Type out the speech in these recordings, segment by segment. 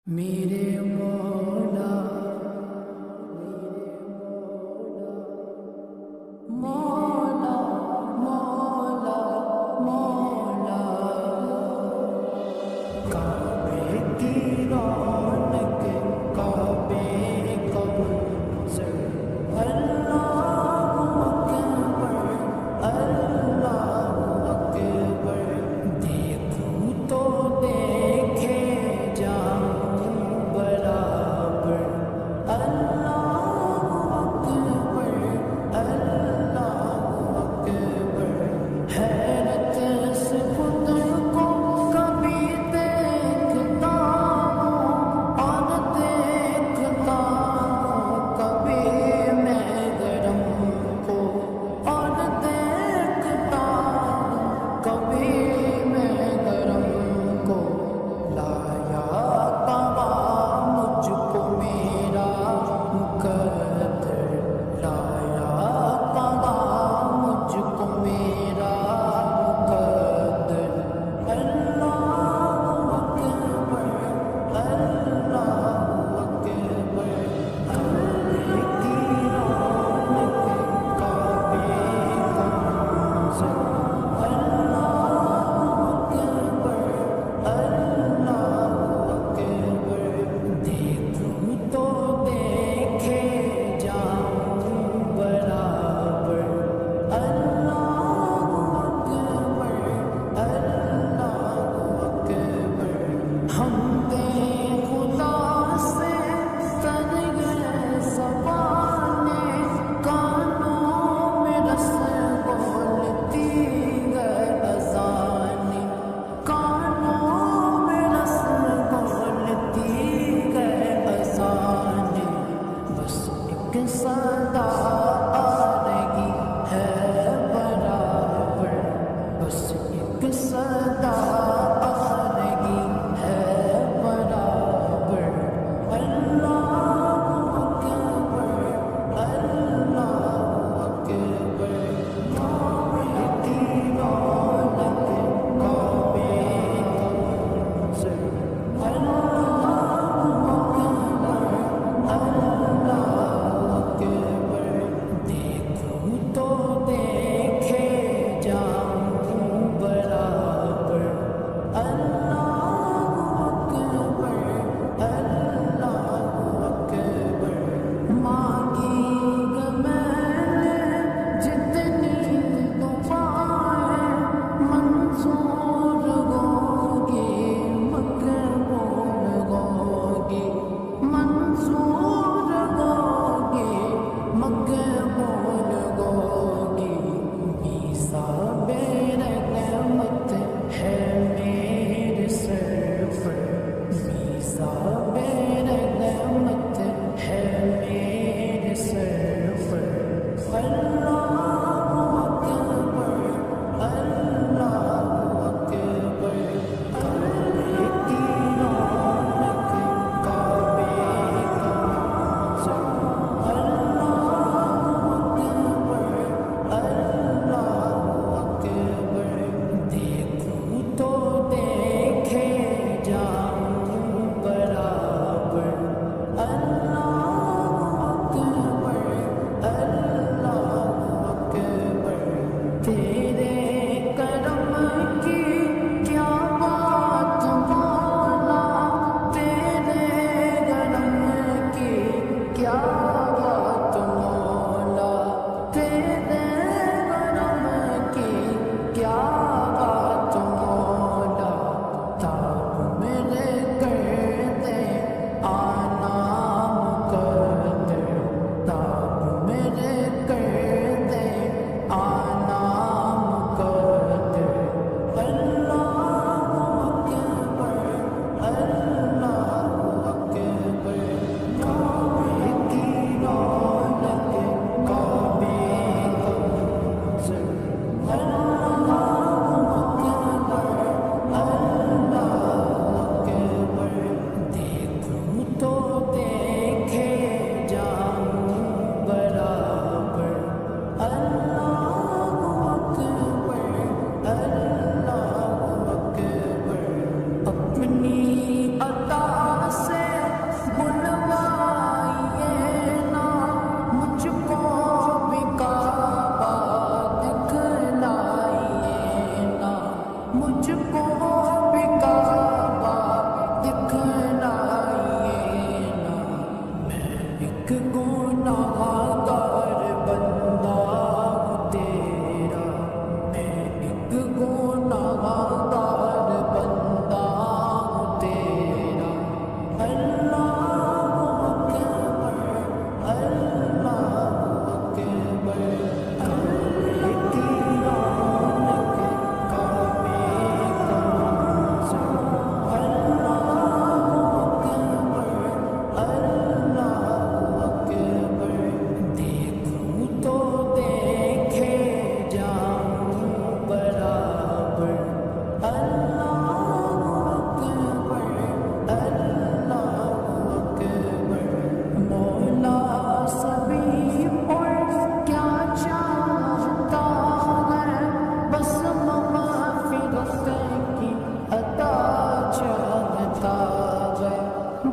میرے مولا مولا مولا مولا کعبے کی رونق کعبے کا منظر اللہ اکبر اللہ اکبر دیکھوں تو دیکھے جاؤں برابر اللہ اکبر اللہ اکبر حیرت سے خود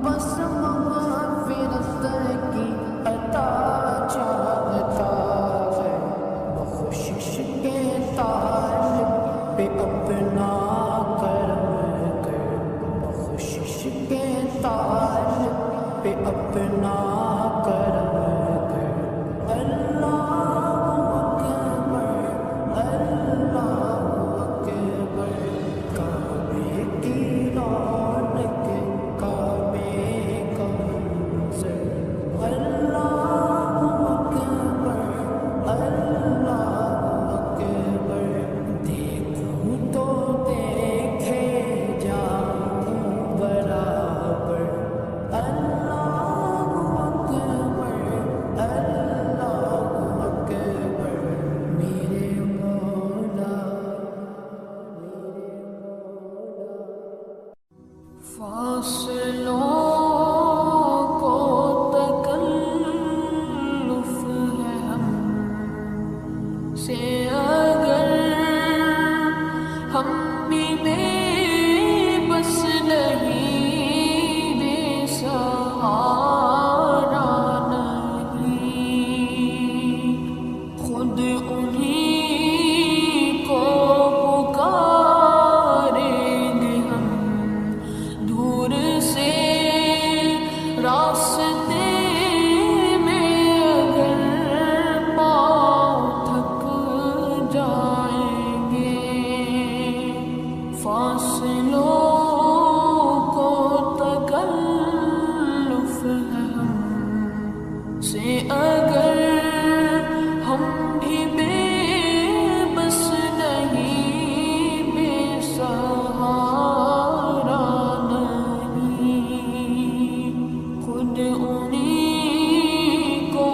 بس مغفرت کی عطا چاہتا ہے، بخشش کے طالب پہ اپنا کرم کر، بخشش کے طالب پہ اپنا کرم کر۔ اللہ اکبر، اللہ اکبر، کعبے کی رونق، کعبے کا منظر۔ اللہ اکبر، اللہ اکبر، دیکھوں تو دیکھے جاؤں برابر۔ اللہ اکبر، اللہ اکبر، میرے مولا، میرے مولا۔ فاصلوں کو تکلف ہے ہم سے اگر ہم بھی بے بس نہیں، بے سہارا نہیں، خود انہیں کو پکاریں گے ہم دور سے راستے میں اگر پاؤں تھک جائیں گے۔ فاصلوں کو تکلف ہے ہم سے اگر ہم بھی بے بس نہیں، بے سہارا نہیں، خود انہیں کو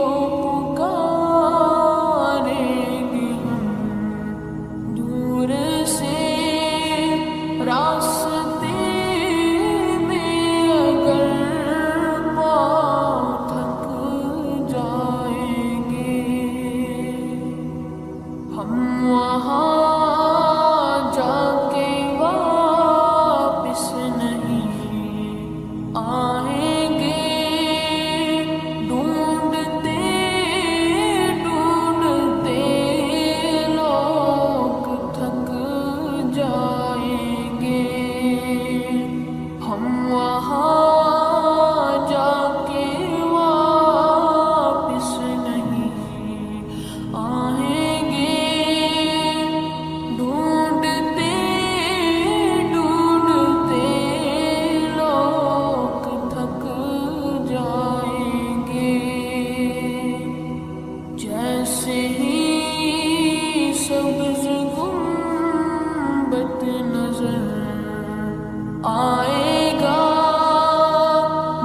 پکاریں گے ہم دور سے راستے میں اگر پاؤں تھک جائیں گے۔ ہم وہاں جا کے واپس نہیں آئیں گے، ڈھونڈتے ڈھونڈتے لوگ تھک جائیں گے۔ ہم وہاں جا کے واپس نہیں آئیں گے، ڈھونڈتے ڈھونڈتے لوگ تھک جائیں گے۔ جیسے ہی سبز گنبد نظر آئے گا،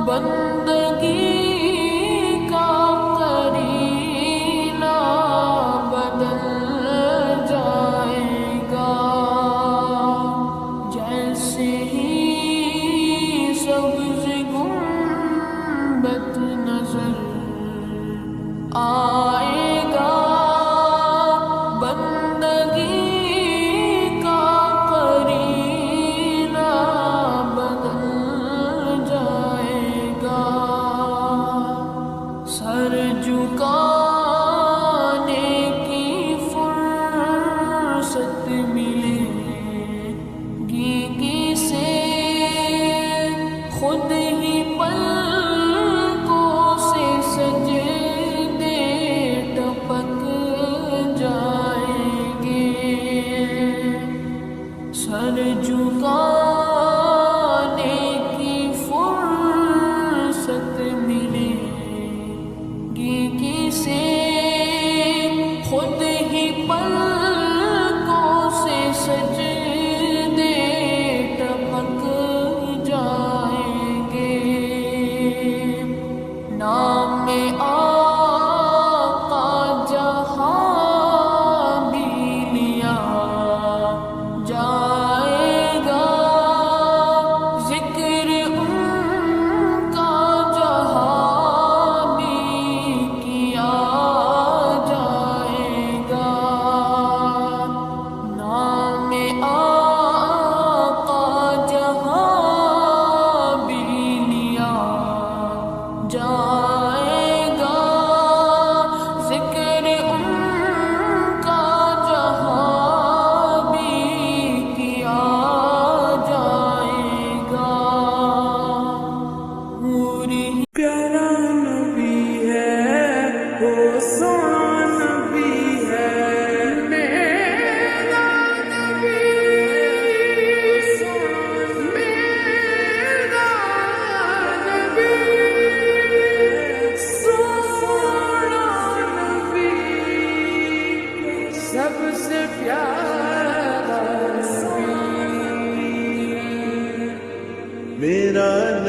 بندگی کا قرینہ بدل جائے گا۔ جیسے ہی سبز گنبد نظر آئے گا، بندگی کا قرینہ بدل جائے گا۔ سر جھکانے کی فرصت ملے گی کسے، خود ہی پلکوں سے سجدے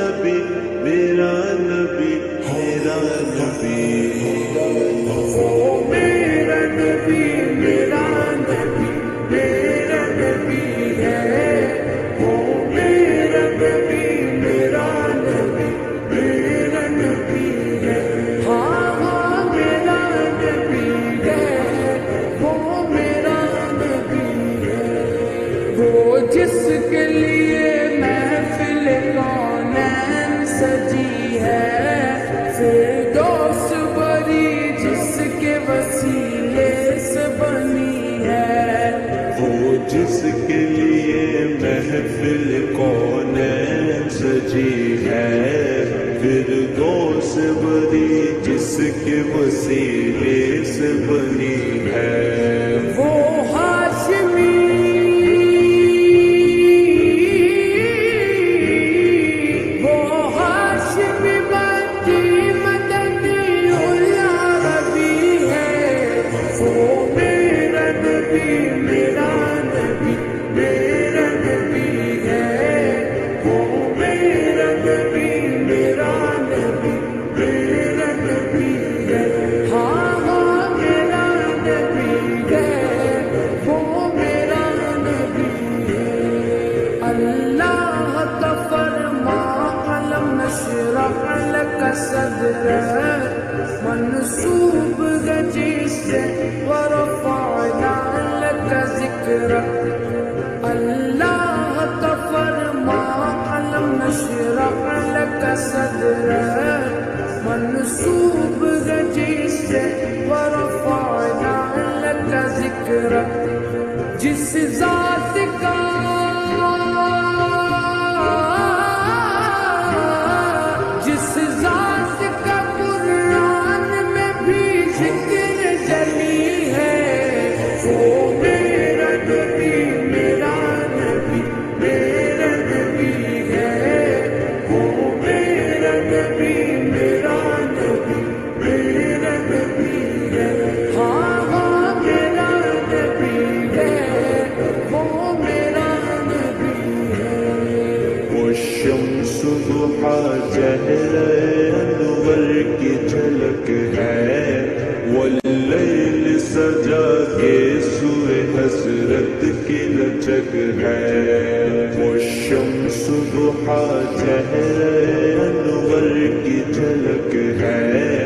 نبی میرا نبی میرا نبی وہ میرا نبی میرا نبی میرا نبی ہے وہ میرا نبی میرا نبی میرا نبی ہے ہاں ہاں میرا نبی ہے وہ میرا نبی ہے وہ جس کے لیے محفل کونین سجی ہے فردوس بری جس کے وسیلے سے بنی ہے وہ جس کے لیے محفل کونین سجی ہے فردوس بری جس کے وسیلے سے بنی ہے وہ ہاشمی بنتی مدنی العربی ہے وہ میرا نبی میرا نبی میرا نبی ہے وہ میرا نبی میرا نبی میرا نبی ہے ہاں ہاں میرا نبی ہے وہ میرا نبی ہے اللہ کا فرما علم نشرح لك صدرك منصوب جس سے ورفعنا لك ذکرک اللہ کا فرما علم نشرح لك صدرك منصوب جس سے ورفعنا لك ذکرک جس ذات کا جس ذات کا قرآن میں بھی ذکر جلی ہے وہ میرا نبی میرا نبی میرا نبی ہے وہ میرا نبی میرا نبی میرا نبی ہے ہاں ہاں میرا نبی ہے وہ میرا نبی ہے وہ شمس ضحا چہر انور کی جھلک ہے واللیل سجا کے سوئے حسرت کی لچک ہے وہ شمس ضحا چہر انور کی جھلک ہے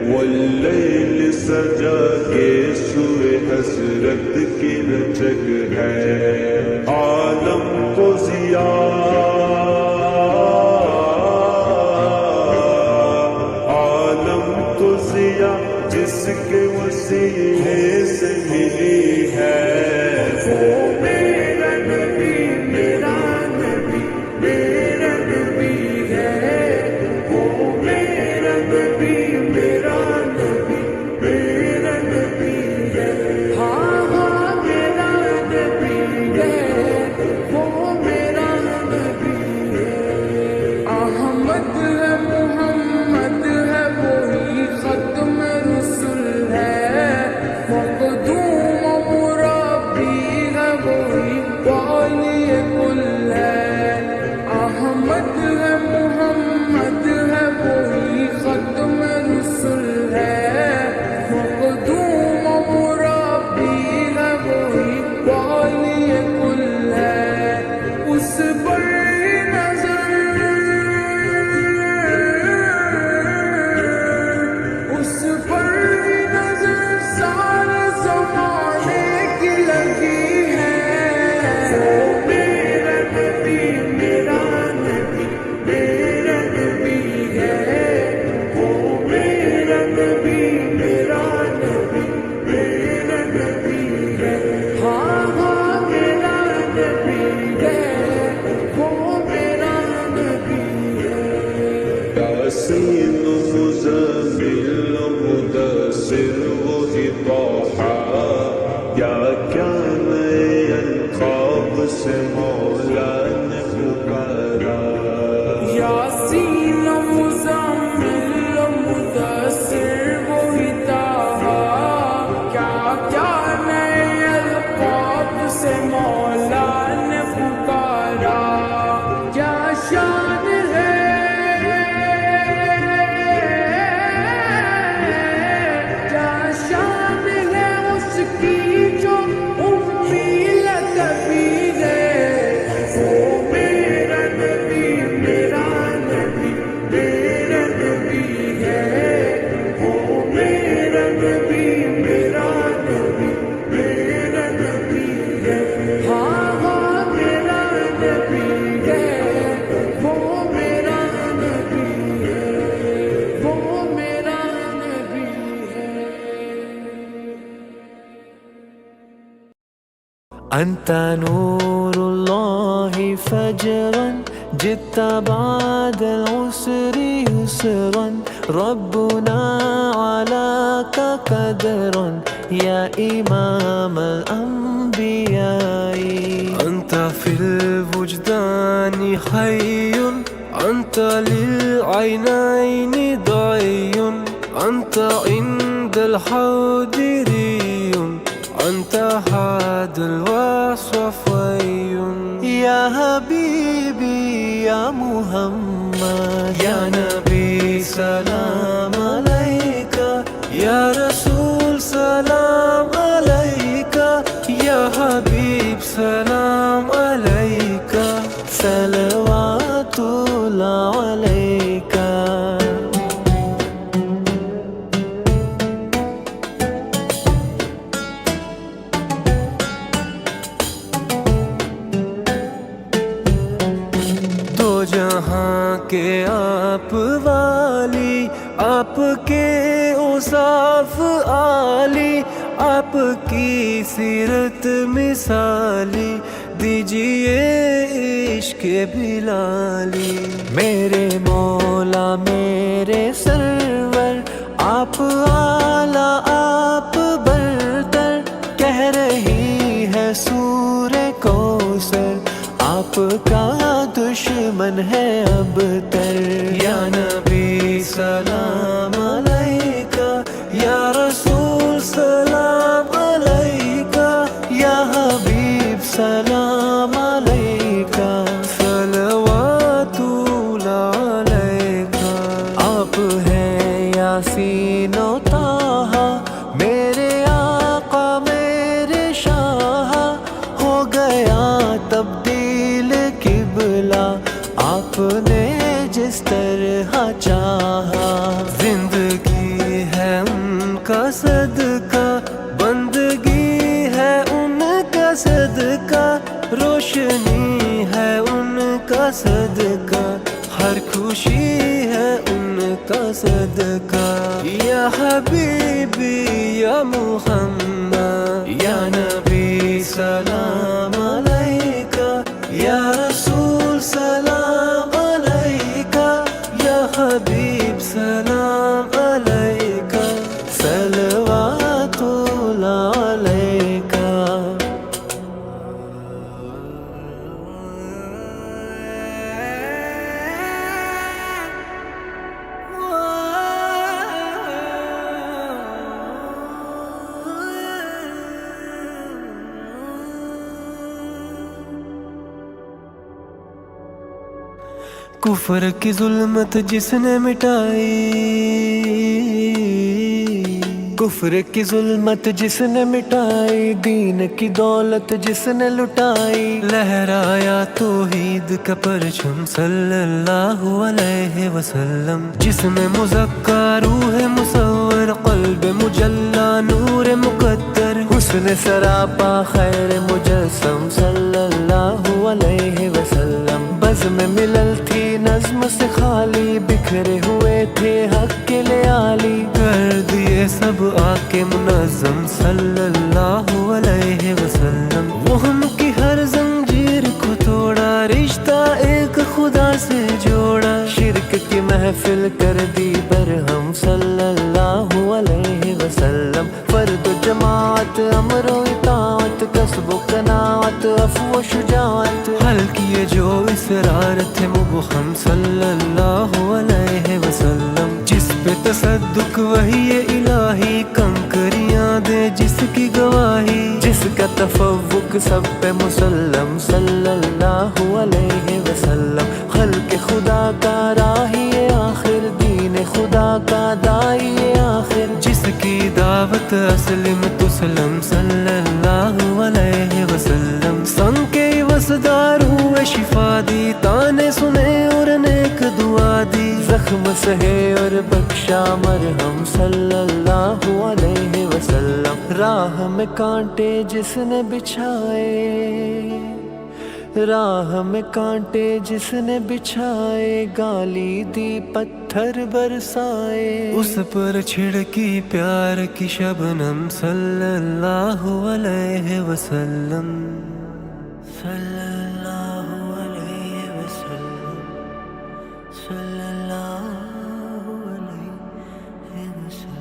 واللیل سجا کے سوئے حسرت کی لچک ہے عالم کو ضیا جس کے وسیلے سے ملی ہے وہ میرا نبی میرا نبی میرا نبی ہے وہ میرا نبی میرا نبی میرا نبی ہے ہاں ہاں میرا نبی ہے وہ میرا نبی ہے احمد ہے محمد ہے وہی ختم رسول ہے مقدوم مربی ہے وہی والی کل ہے احمد ہے محمد ہے وہی ختم رسول ہے مقدوم مربی ہے وہی والی کل ہے اس پر نظر اس پر نظر سارے زمانے کی لگی ہے وہ میرا نبی میرا نبی میرا نبی ہے وہ میرا نبی میرا نبی میرا نبی ہے ہاں ہاں میرا نبی ہے وہ میرا نبی ہے یاسین مزمل مدثر وہی طٰہٰ کیا نئے القاب سے مولا نے پکارا یاسین مزمل مدثر وہی طٰہٰ کیا نئے القاب سے مولا نے پکارا کیا شان ہے أنت نور الله فجرا جئت بعد العسر يسرا ربنا علاك قدرا يا إمام الأنبياء أنت في الوجدان حي أنت للعينين ضعي أنت عند الحوض ري أنت حاد الوصفي يا حبيبي يا محمد يا نبي سلام عليك يا رسول سلام عليك يا حبيب سلام عليك صلوات الله عليك جہاں کے آپ والی آپ کے اوصاف عالی آپ کی سیرت مثالی دیجئے عشق بلالی میرے مولا میرے سرور آپ اعلیٰ آپ برتر کہہ رہی ہے سورہ کوثر آپ کا دشمن ہے اب تر یا نبی سلام علیکہ یا رسول سلام علیکہ یا حبیب سلام علیکہ صلوات اللہ علیکہ آپ ہیں یاسین و طٰہٰ میرے آقا میرے شاہ ہو گیا تبدیل قبلہ آپ نے جس طرح چاہا زندگی ہے ان کا صدقہ بندگی ہے ان کا صدقہ روشنی ہے ان کا صدقہ ہر خوشی ہے ان کا صدقہ یا حبیبی یا محمد یا نبی سلام علیکہ یا رسول سلام علیکہ یا حبیب سلام علیکہ صلوات اللہ علیکہ کفر کی ظلمت جس نے مٹائی کفر کی ظلمت جس نے مٹائی دین کی دولت جس نے لٹائی لہرایا توحید کا پرچم صلی اللہ علیہ وسلم جس میں مزکا روح مصور قلب مجلا نور مقدر حسن سراپا خیر مجسم صلی اللہ علیہ وسلم بزم ملل تھی نظم سے خالی بکھرے ہوئے تھے حق کے لیالی کر دیے سب آکے منظم صلی اللہ علیہ وسلم وہ ہم کی ہر زنجیر کو توڑا رشتہ ایک خدا سے جوڑا شرک کی محفل کر دی برہم صلی اللہ علیہ وسلم فرد و جماعت امر و اطاعت کسب و قناعت عفو و شجاعت حل کیے جو اسرار تھے مبہم صلی اللہ علیہ وسلم جس پہ تصدق وحی الہی کنکریاں دے جس کی گواہی جس کا تفوق سب پہ مسلم صلی اللہ علیہ وسلم خلق خدا کا راہی آخر دین خدا کا دائی آخر جس کی دعوت اسلم تسلم صلی اللہ علیہ وسلم سنگ کے وسدار ہوئے شفا دی تانے سنے اور نیک دعا دی زخم سہے اور بخشا مرہم صلی اللہ علیہ وسلم راہ میں کانٹے جس نے بچھائے راہ میں کانٹے جس نے بچھائے، گالی دی پتھر برسائے، اس پر چھڑکی پیار کی شبنم صلی اللہ علیہ وسلم، صلی اللہ علیہ وسلم، صلی اللہ علیہ وسلم۔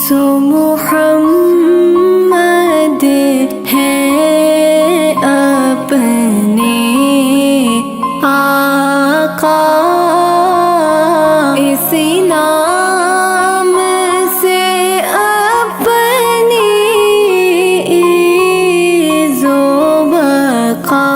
سو محمد ہے اپنے آقا، اس نام سے اپنی عز و بقا۔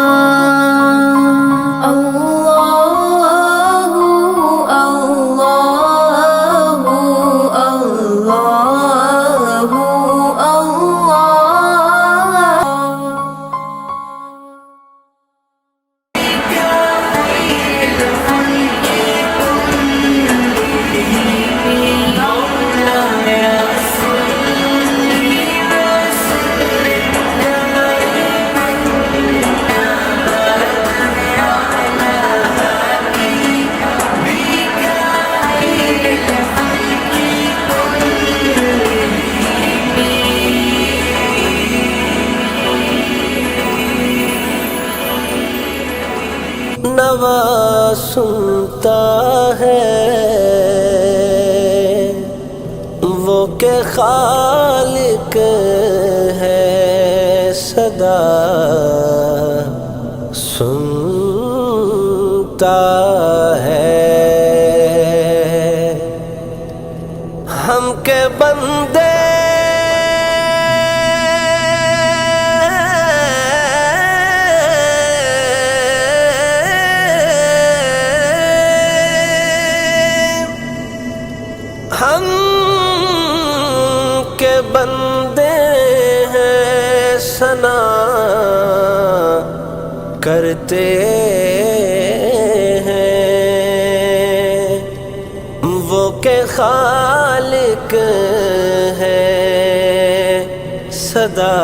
نوا سنتا ہے وہ کہ خالق ہے، صدا سنتا ہے، ہم کے بندے ہم کے بندے ہیں، ثنا کرتے ہیں وہ کہ خالق ہے، صدا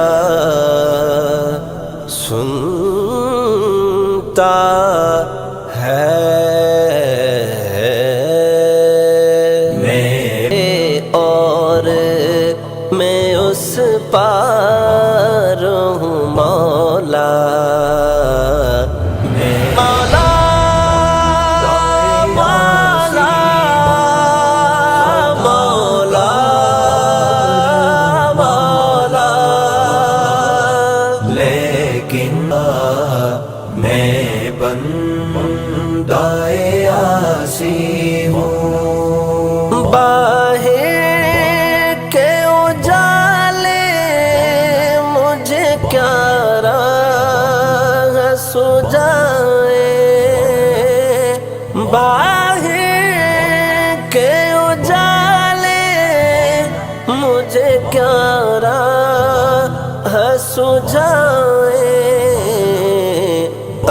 سنتا ہے۔ میں اس پار ہوں مولا، مولا مولا مولا مولا، لیکن میں بندہ عاصی ہوں، باہر کے اجالے مجھے کیا راہ سجائے، باہر کے اجالے مجھے کیا راہ سجائے،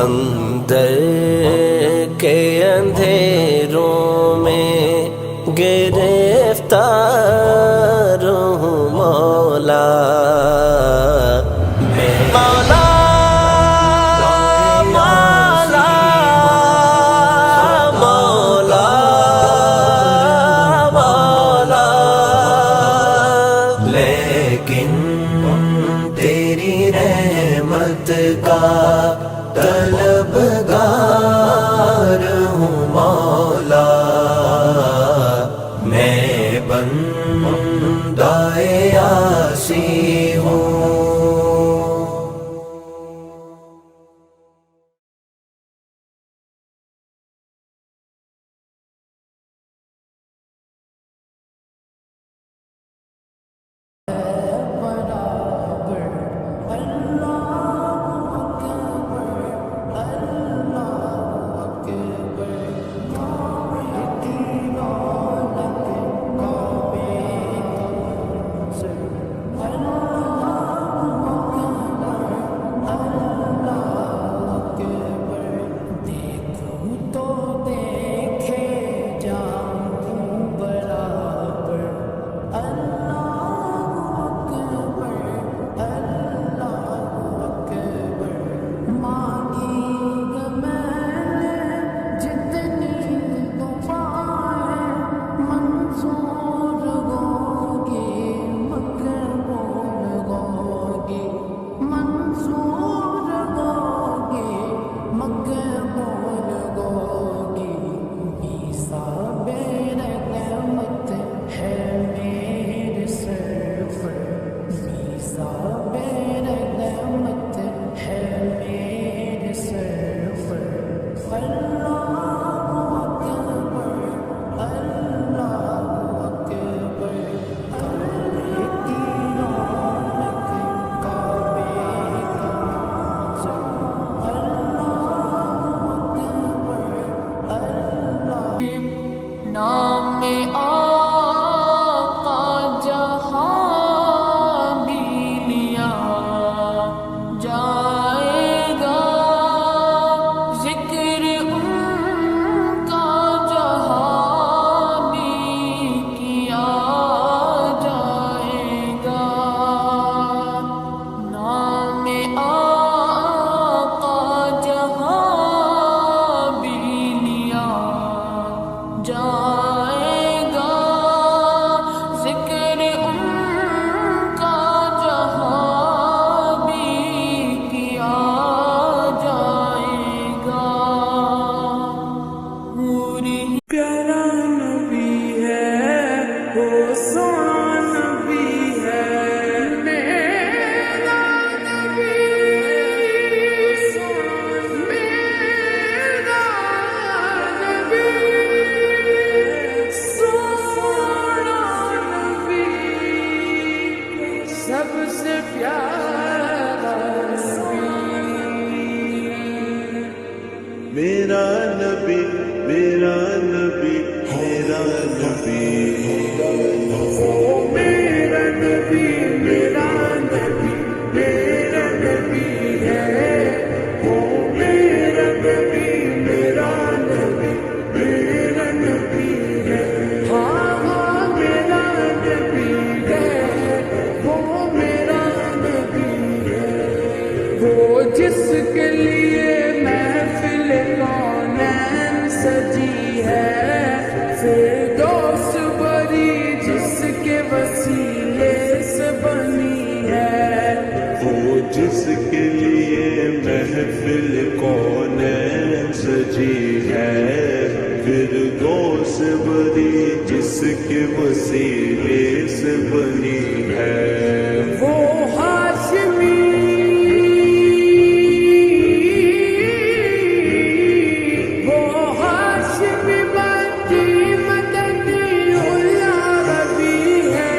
اندر کے اندھیروں میں گرفتار ہوں مولا، مولا مولا مولا مولا، لیکن طلبگار ہوں مولا، میں بندہ عاصی ہوں۔ نام آقا جہاں بھی لیا جائے گا، ذکر ان کا جہاں بھی کیا جائے گا۔ نام آقا جہاں بھی لیا جائے گا، ذکر ان کا جہاں بھی کیا جائے گا۔ پوری پیارا نبی ہے، وہ سونا نبی ہے، میرا نبی، میرا نبی، سونا نبی، سب سے پیارا نبی۔ میرا نبی، میرا نبی، میرا نبی، وہ میرا نبی، میرا نبی، میرا نبی ہے، وہ میرا نبی، میرا نبی، میرا نبی ہے، ہاں ہاں میرا نبی ہے، وہ میرا نبی ہے، وہ جس کے لیے محفل کونین سجی ہے، فردوس بری جس کے وسیلے سے بنی ہے، وہ جس کے لیے محفل کونین سجی ہے، فردوس بری جس کے وسیلے سے بنی ہے، وہ ہاشمی، وہ ہاشمی بنتی مدنی العربی ہے،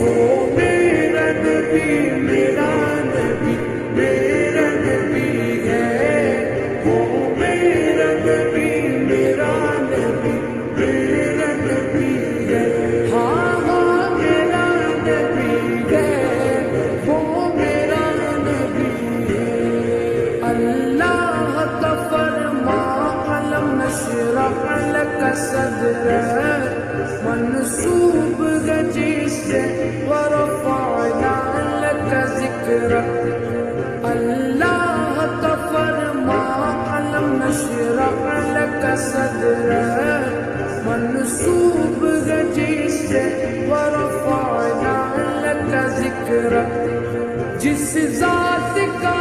وہ میرا نبی، میرا نبی، میرا نبی ہے، وہ میرا نبی، میرا نبی، میرا نبی ہے، ہاں ہاں میرا نبی ہے، وہ میرا نبی ہے۔ اللہ کا فرما علم نشرح لک صدرک، منصوب ہے جس سے ورفعنا لک ذکرک۔ اللہ کا فرما علم نشرح لک صدرک، منصوب ہے جس سے ورفعنا لک ذکرک۔ جس ذات کا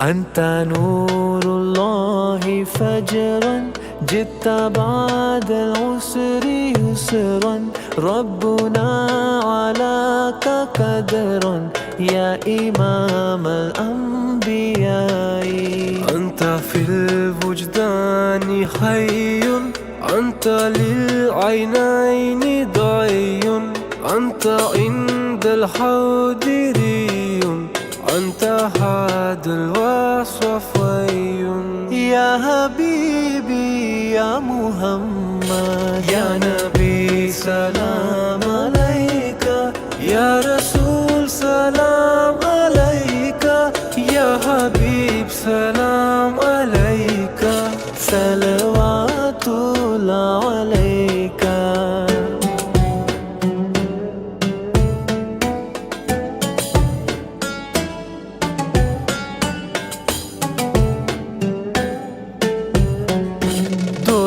أنت نور الله فجرا جئت بعد العسر يسرا ربنا علاك قدرا يا إمام الأنبياء أنت في الوجدان حي أنت للعينين ضعي أنت عند الحوض ري أنت حاد الوصفي يا حبيبي يا محمد يا نبي سلام عليك يا رسول سلام عليك يا حبيب سلام عليك صلوات الله عليك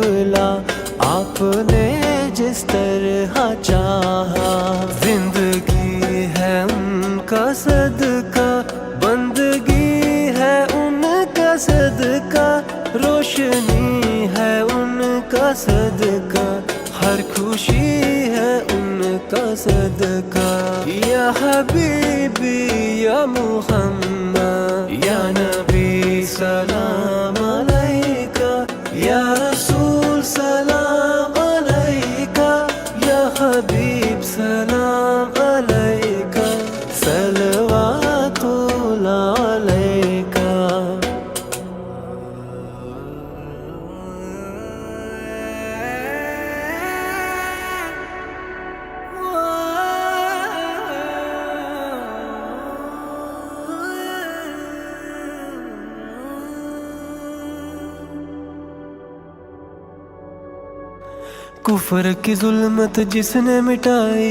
قبلہ آپ نے جس طرح چاہا، زندگی ہے ان کا صدقہ، بندگی ہے ان کا صدقہ، روشنی ہے ان کا صدقہ، ہر خوشی ہے ان کا صدقہ۔ یا حبیبی یا محمد یا نبی سلام علیکہ، یا رسول سلام علیکہ، یا حبیب سلام علیکہ، صلوات اللہ علیکہ۔ کفر کی ظلمت جس نے مٹائی،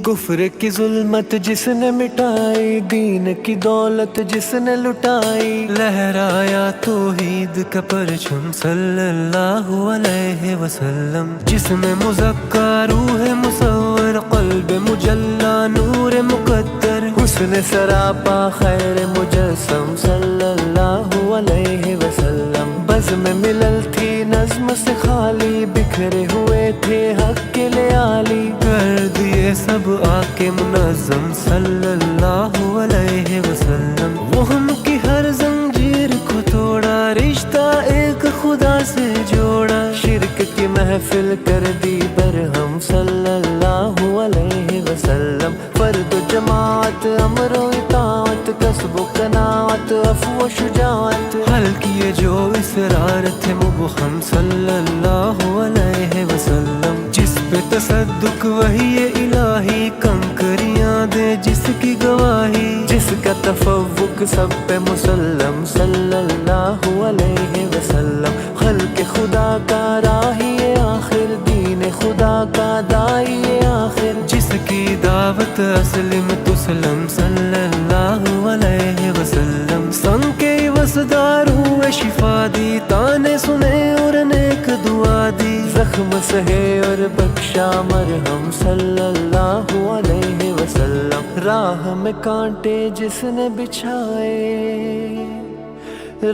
کفر کی ظلمت جس نے مٹائی، دین کی دولت جس نے لٹائی، لہرایا توحید کا پرچم صلی اللہ علیہ وسلم، جس میں مزکا روح مصور، قلب مجلا نور مقدر، حسن سراپا خیر مجسم صلی اللہ علیہ وسلم، بزم ملل تھی نظم سے خالی، بکھرے ہوئے تھے حق کے لیالی، کر دیے سب آکے منظم صلی اللہ علیہ وسلم، وہ ہم کی ہر زنجیر کو توڑا، رشتہ ایک خدا سے جوڑا، شرک کی محفل کر دی برہم صلی اللہ علیہ وسلم، فرد و جماعت امر و اطاعت، کسب و قناعت عفو و شجاعت، حل کیے جو اسرار تھے مبہم صلی اللہ علیہ وسلم، جس پہ تصدق وحی الہی، کنکریاں دے جس کی گواہی، جس کا تفوق سب پہ مسلم صلی اللہ علیہ وسلم، خلق خدا کا راہی آخر، دین خدا کا دائی آخر، جس کی دعوت اصل میں تسلم صلی اللہ علیہ وسلم، سنگ کے وسدار ہوئے شفا دی، تانے سنے اور نیک دعا دی، زخم سہے اور بخشا مرہم صلی اللہ علیہ وسلم، راہ میں کانٹے جس نے بچھائے،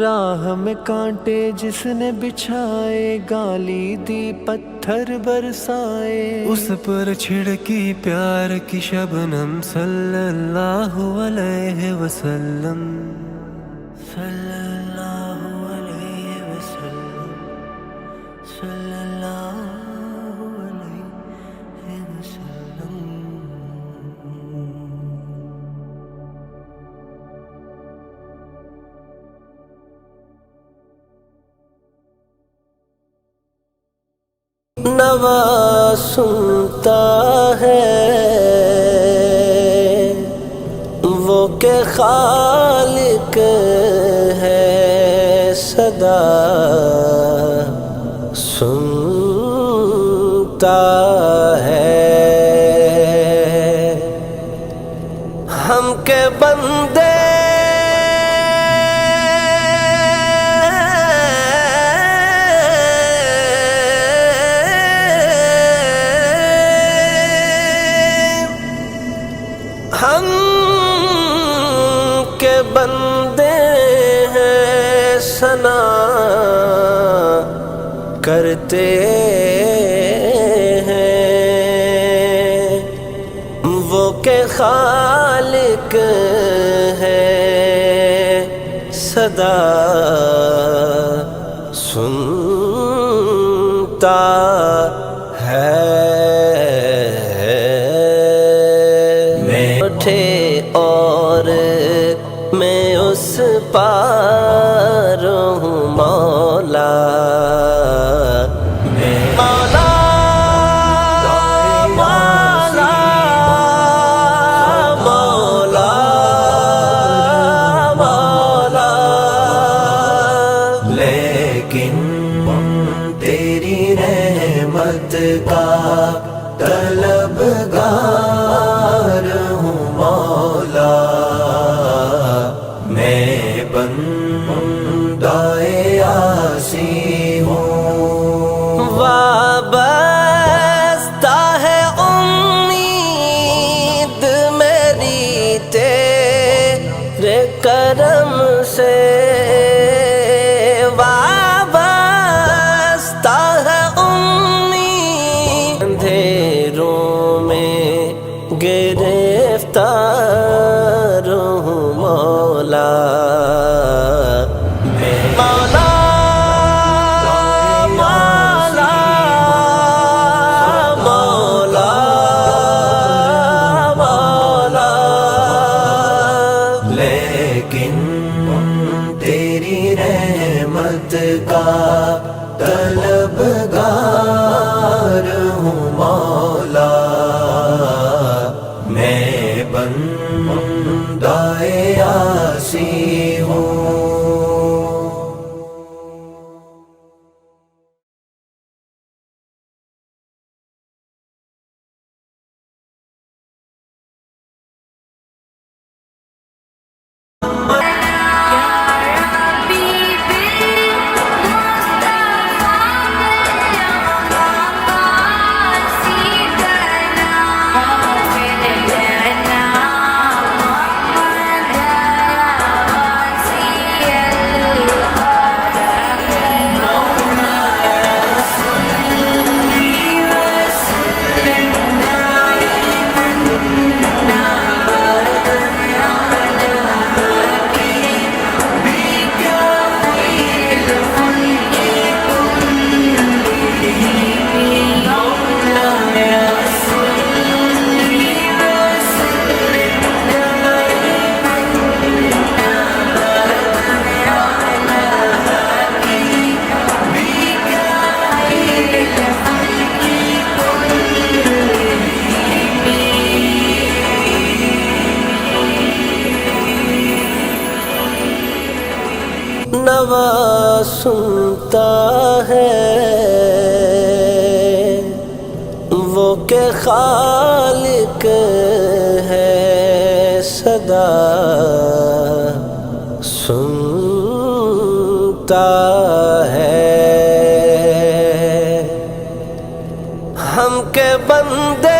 راہ میں کانٹے جس نے بچھائے، گالی دی پتھر برسائے، اس پر چھڑکی پیار کی شبنم صلی اللہ علیہ وسلم، صلی اللہ علیہ وسلم، صلی اللہ علیہ وسلم۔ نوا سنتا ہے وہ کہ خالق ہے، صدا سنتا ہے، ہم کے بندے ہم کے بندے ہیں، ثنا کرتے ہیں وہ کہ خالق ہے، صدا سنتا ہے، اور میں اس پار ہوں مولا، مولا مولا مولا مولا، لیکن تیری رحمت کا طلبگار ہوں مولا، میں بندہ کا طلبگار ہوں مولا، میں بندہ عاصی ہوں۔ نوا سنتا ہے وہ کہ خالق ہے، صدا سنتا ہے، ہم کے بندے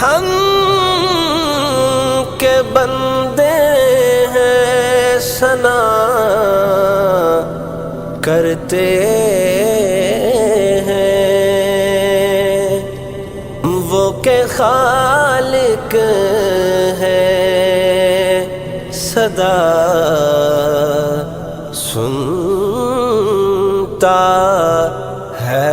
ہم کے بندے ہیں، ثنا کرتے ہیں وہ کہ خالق ہے، صدا سنتا ہے۔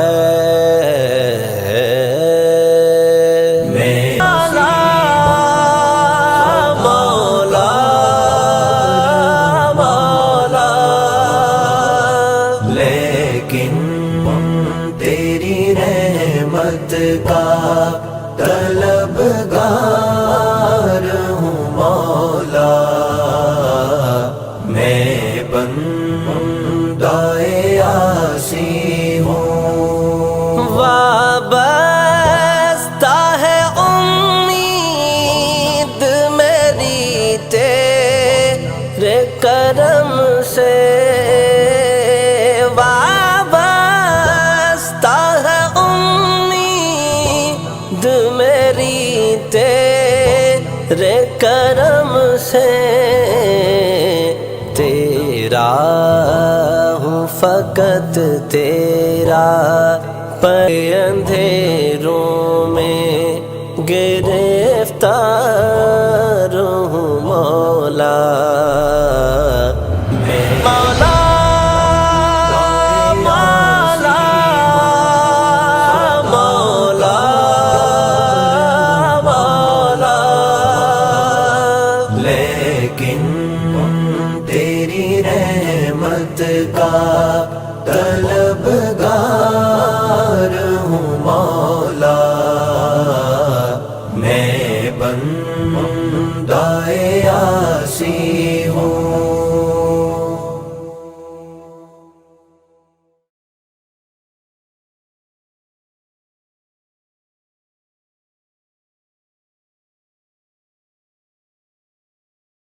تیری رحمت کا طلبگار ہوں مولا، میں بندہ عاصی ہوں۔ وابستہ ہے امید میری تیرے کرم سے، میری تیرے کرم سے، تیرا ہوں فقط تیرا، پر اندھیروں میں گرفتار ہوں مولا، مولا تیری رحمت کا طلبگار ہوں مولا، میں بندہ عاصی